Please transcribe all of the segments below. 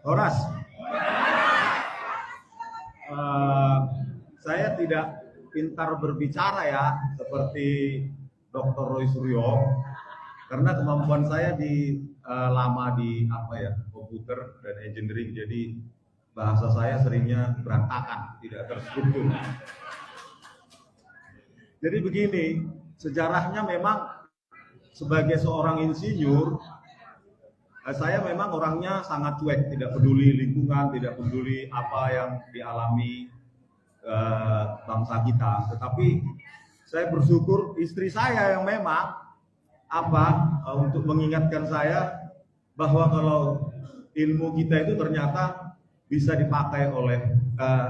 Horas, saya tidak pintar berbicara ya seperti Dr. Roy Suryo, karena kemampuan saya lama di komputer dan engineering, jadi bahasa saya seringnya berantakan, tidak terstruktur. Jadi begini, sejarahnya memang sebagai seorang insinyur, saya memang orangnya sangat cuek, tidak peduli lingkungan, tidak peduli apa yang dialami bangsa kita. Tetapi saya bersyukur istri saya yang memang untuk mengingatkan saya bahwa kalau ilmu kita itu ternyata bisa dipakai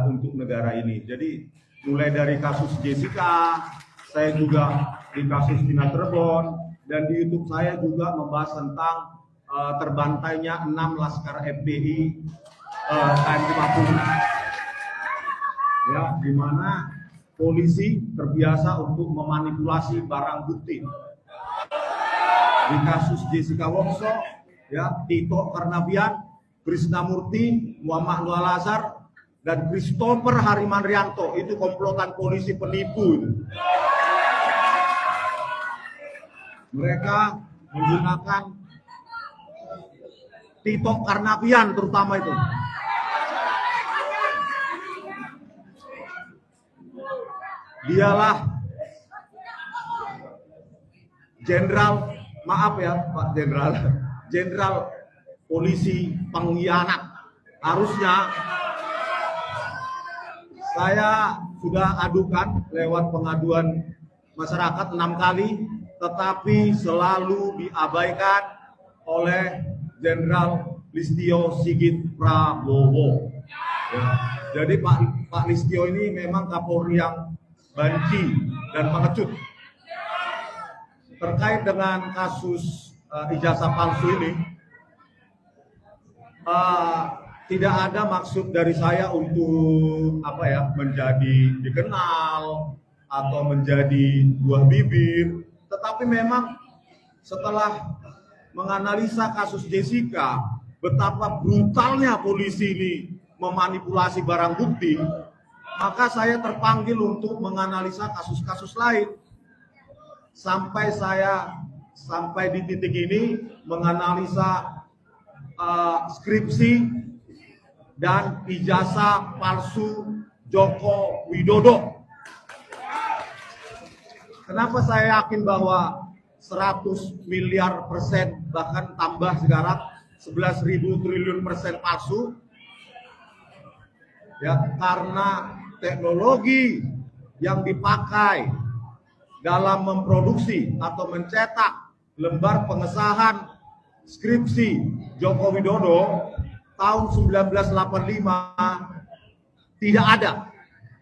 untuk negara ini. Jadi mulai dari kasus Jessica, saya juga di kasus Tina Cirebon, dan di YouTube saya juga membahas tentang terbantainya 6 laskar FPI KM 50, ya, di mana polisi terbiasa untuk memanipulasi barang bukti. Di kasus Jessica Wongso, ya, Tito Karnavian, Krisnamurti, Muhammad Nur Al-Azhar, dan Christopher Harimandrianto, itu komplotan polisi penipu. Mereka menggunakan Tito Karnavian terutama itu. Dialah jenderal, maaf ya Pak jenderal polisi pengkhianat. Harusnya saya sudah adukan lewat pengaduan masyarakat 6 kali, tetapi selalu diabaikan oleh Jenderal Listio Sigit Prabowo. Ya. Jadi Pak Listio ini memang Kapolri yang banci dan pengecut. Terkait dengan kasus ijazah palsu ini, tidak ada maksud dari saya untuk menjadi dikenal atau menjadi buah bibir, tetapi memang setelah menganalisa kasus Jessica, betapa brutalnya polisi ini memanipulasi barang bukti, maka saya terpanggil untuk menganalisa kasus-kasus lain. Sampai di titik ini menganalisa skripsi dan ijazah palsu Joko Widodo. Kenapa saya yakin bahwa 100 miliar persen, bahkan tambah sekarang 11.000 triliun persen palsu? Ya, karena teknologi yang dipakai dalam memproduksi atau mencetak lembar pengesahan skripsi Joko Widodo tahun 1985 tidak ada.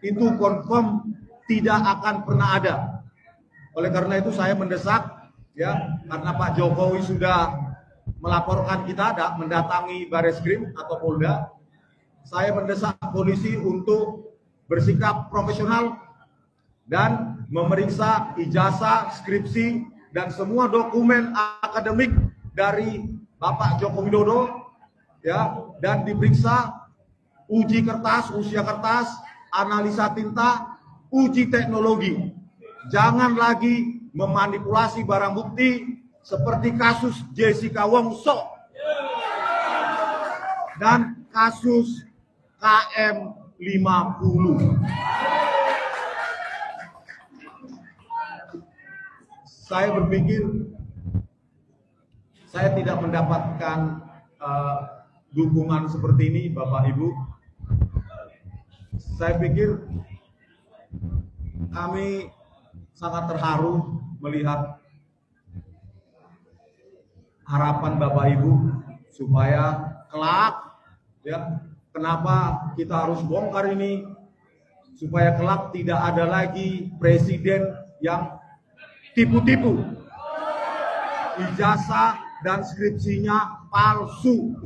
Itu confirm tidak akan pernah ada. Oleh karena itu saya mendesak, ya, karena Pak Jokowi sudah melaporkan kita mendatangi Bareskrim atau Polda, saya mendesak polisi untuk bersikap profesional dan memeriksa ijazah, skripsi, dan semua dokumen akademik dari Bapak Joko Widodo, ya, dan diperiksa uji kertas, usia kertas, analisa tinta, uji teknologi. Jangan lagi memanipulasi barang bukti seperti kasus Jessica Wongso dan kasus KM 50. Saya berpikir saya tidak mendapatkan dukungan seperti ini, Bapak Ibu. Saya pikir kami sangat terharu melihat harapan Bapak Ibu supaya kelak, ya, kenapa kita harus bongkar ini, supaya kelak tidak ada lagi presiden yang tipu-tipu, ijazah dan skripsinya palsu.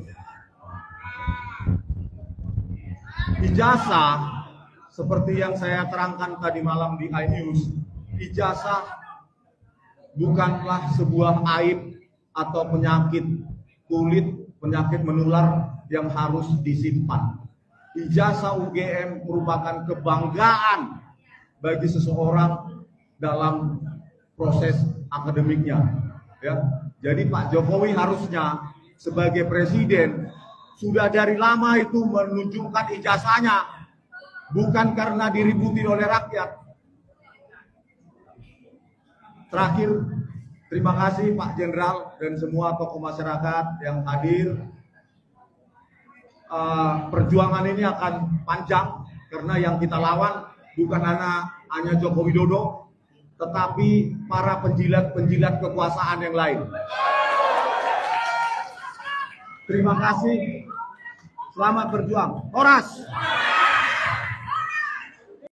Ijazah seperti yang saya terangkan tadi malam di iNews, ijazah bukanlah sebuah aib atau penyakit kulit, penyakit menular yang harus disimpan. Ijazah UGM merupakan kebanggaan bagi seseorang dalam proses akademiknya. Ya, jadi Pak Jokowi harusnya sebagai presiden sudah dari lama itu menunjukkan ijazahnya, bukan karena diributi oleh rakyat. Terakhir, terima kasih Pak Jenderal dan semua tokoh masyarakat yang hadir. Perjuangan ini akan panjang karena yang kita lawan bukan hanya Joko Widodo, tetapi para penjilat-penjilat kekuasaan yang lain. Terima kasih. Selamat berjuang. Horas.